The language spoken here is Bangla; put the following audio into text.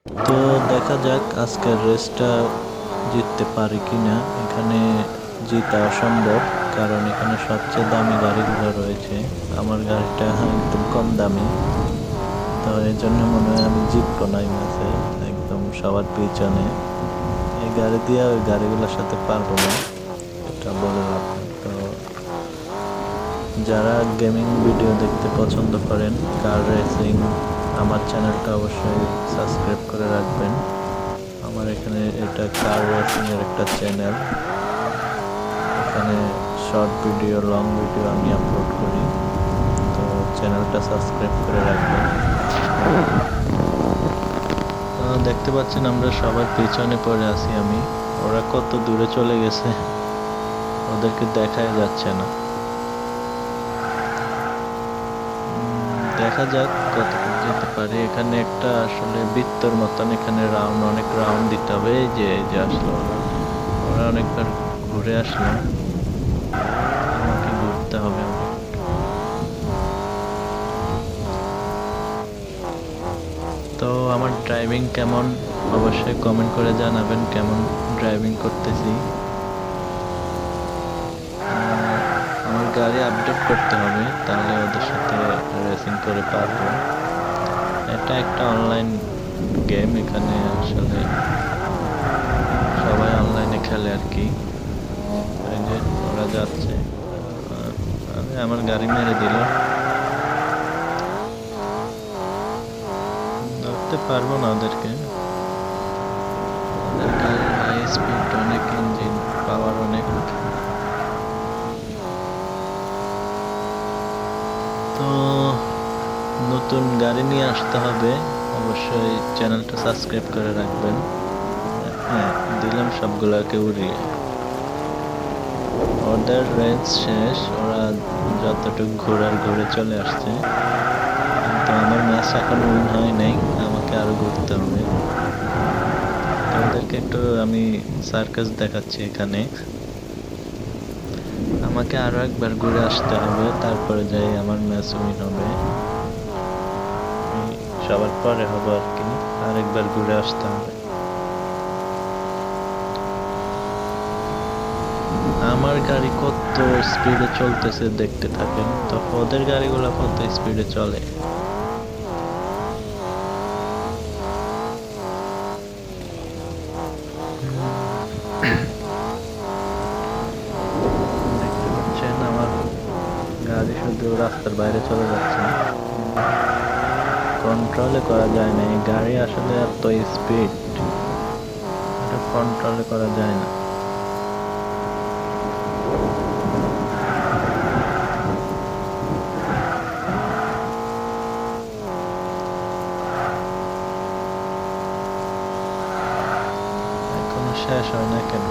তো দেখা যাক আজকের রেসটা জিততে পারি কিনা। এখানে জিতা অসম্ভব, কারণ এখানে সবচেয়ে দামি গাড়িগুলো রয়েছে। আমার গাড়িটা একদম কম দামি, তো এই জন্য মনে হয় আমি জিতবো না এই ম্যাচে। একদম সবার পিছনে এই গাড়ি দিয়ে ওই গাড়িগুলোর সাথে পারবো না, এটা বলে লাভ নেই। তো যারা গেমিং ভিডিও দেখতে পছন্দ করেন, কার রেসিং, আমার চ্যানেলটা অবশ্যই সাবস্ক্রাইব করে রাখবেন। আমার এখানে এটা কার রেসিং এর একটা চ্যানেল। এখানে শর্ট ভিডিও, লং ভিডিও আমি আপলোড করি, তো চ্যানেলটা সাবস্ক্রাইব করে রাখবেন। দেখতে পাচ্ছেন আমরা সবার পিছনে পড়ে আছি আমি। ওরা কত দূরে চলে গেছে, ওদেরকে দেখাই যাচ্ছে না। দেখা যাক কতটুকু যেতে পারে। এখানে একটা আসলে বৃত্তর মতন, এখানে রাউন্ড, অনেক রাউন্ড দিতে হবে। এই যে আসলো ওরা অনেকবার ঘুরে আসলো, আমাকে ঘুরতে হবে অনেক। তো আমার ড্রাইভিং কেমন অবশ্যই কমেন্ট করে জানাবেন, কেমন ড্রাইভিং করতেছি। আমার গাড়ি আপডেট করতে হবে, তাহলে ওদের সাথে রেসিং করে পারবো। এটা একটা অনলাইন গেম, এখানে আসলে সবাই অনলাইনে খেলে আর কি। এই যে ওরা যাচ্ছে, আমি আমার গাড়ি মেরে দিল, ধরতে পারবো না ওদেরকে। ওদের গাড়ির হাই স্পিড অনেক, ইঞ্জিন পাওয়ার অনেক। তো নতুন গাড়ি নিয়ে আসতে হবে, অবশ্যই চ্যানেলটা সাবস্ক্রাইব করে রাখবেন। হ্যাঁ, দিলাম সবগুলোকে উড়িয়ে। ওদের রেঞ্জ শেষ, ওরা যতটুকু ঘোরার ঘুরে চলে আসছে, কিন্তু আমার ম্যাচ এখন উইন হয় নাই, আমাকে আরো ঘুরতে হবে। ওদেরকে একটু আমি সার্কাস দেখাচ্ছি এখানে। আমাকে আরো একবার ঘুরে আসতে হবে, তারপরে যাই আমার ম্যাচ উইন হবে। সবার পরে হবে আর কি, আরেকবার ঘুরে আসতে হবে। আমার গাড়ি কত স্পিডে চলতেছে দেখতে থাকেন, তো ওদের গাড়িগুলো কত স্পিডে চলে। দেখতে পাচ্ছেন আমার গাড়ি শুধু রাস্তার বাইরে চলে যাচ্ছে, কন্ট্রোলে করা যায় না। এই গাড়ি আসলে এত স্পিড, এটা কন্ট্রোলে করা যায় না। এখনো শেষ হয় না কেন?